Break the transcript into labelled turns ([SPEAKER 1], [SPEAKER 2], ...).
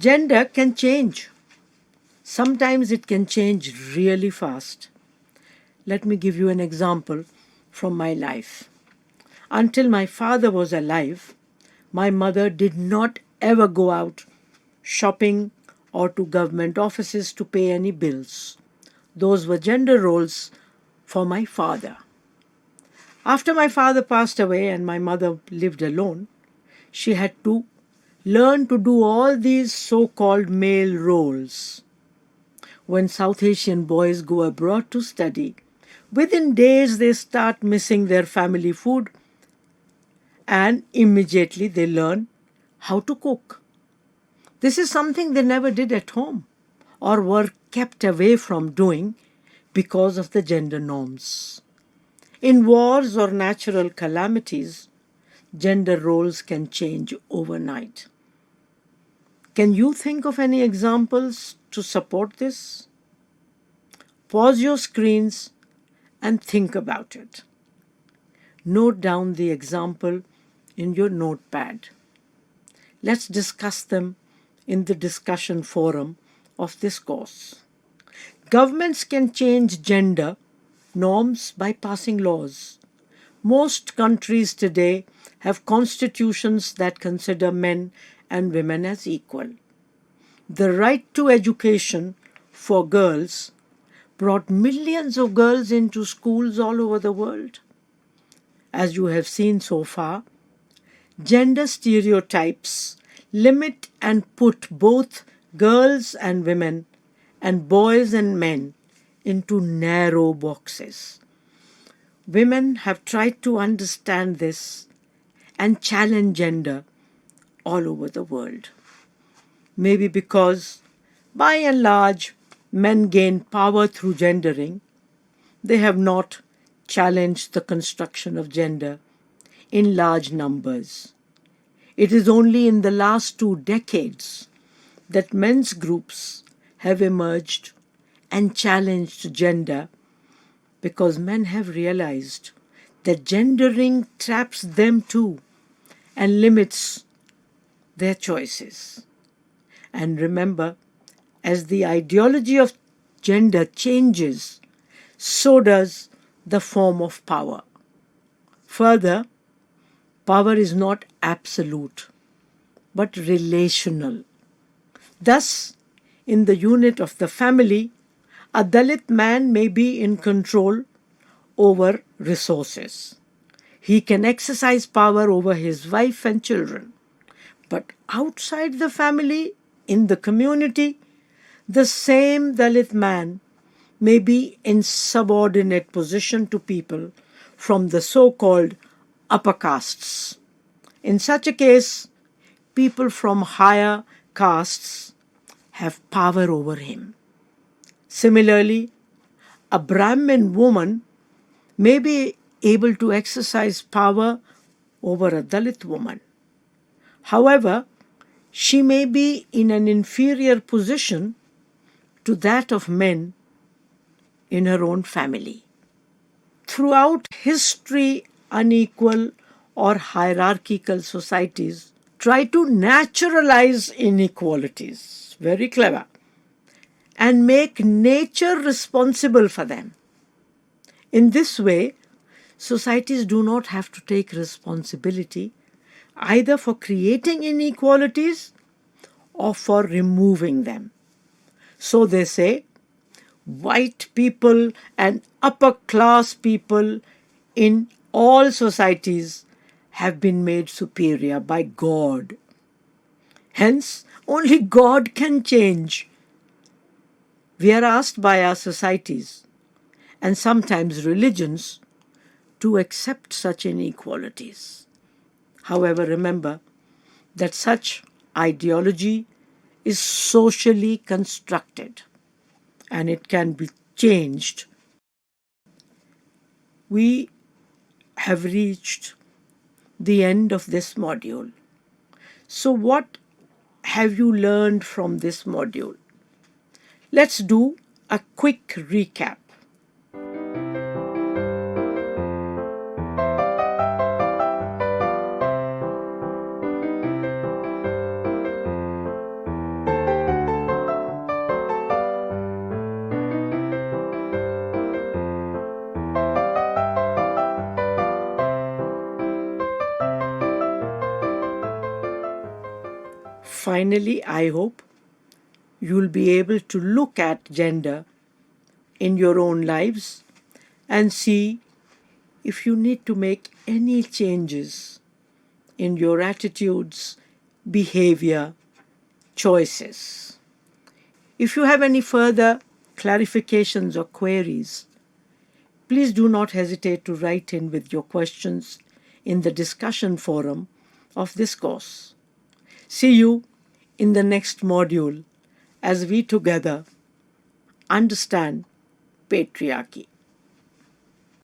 [SPEAKER 1] Gender can change. Sometimes it can change really fast. Let me give you an example from my life. Until my father was alive, my mother did not ever go out shopping or to government offices to pay any bills. Those were gender roles for my father. After my father passed away and my mother lived alone, she had to learn to do all these so called male roles. When South Asian boys go abroad to study, within days they start missing their family food and immediately they learn how to cook. This is something they never did at home or were kept away from doing because of the gender norms. In wars or natural calamities, gender roles can change overnight. Can you think of any examples to support this? Pause your screens and think about it. Note down the example in your notepad. Let's discuss them in the discussion forum of this course. Governments can change gender norms by passing laws. Most countries today have constitutions that consider men and women as equal. The right to education for girls brought millions of girls into schools all over the world. As you have seen so far, gender stereotypes limit and put both girls and women and boys and men into narrow boxes. Women have tried to understand this and challenge gender all over the world. Maybe because, by and large, men gain power through gendering, they have not challenged the construction of gender in large numbers. It is only in the last 2 decades that men's groups have emerged and challenged gender because men have realized that gendering traps them too and limits their choices. And remember, as the ideology of gender changes, so does the form of power. Further, power is not absolute, but relational. Thus, in the unit of the family, a Dalit man may be in control over resources. He can exercise power over his wife and children. But outside the family, in the community, the same Dalit man may be in subordinate position to people from the so-called upper castes. In such a case, people from higher castes have power over him. Similarly, a Brahmin woman may be able to exercise power over a Dalit woman. However, she may be in an inferior position to that of men in her own family. Throughout history, unequal or hierarchical societies try to naturalize inequalities. Very clever. And make nature responsible for them. In this way, societies do not have to take responsibility either for creating inequalities or for removing them. So they say, white people and upper class people in all societies have been made superior by God. Hence, only God can change. We are asked by our societies and sometimes religions to accept such inequalities. However, remember that such ideology is socially constructed and it can be changed. We have reached the end of this module. So what have you learned from this module? Let's do a quick recap. Finally, I hope you'll be able to look at gender in your own lives and see if you need to make any changes in your attitudes, behavior, choices. If you have any further clarifications or queries, please do not hesitate to write in with your questions in the discussion forum of this course. See you in the next module as we together understand patriarchy.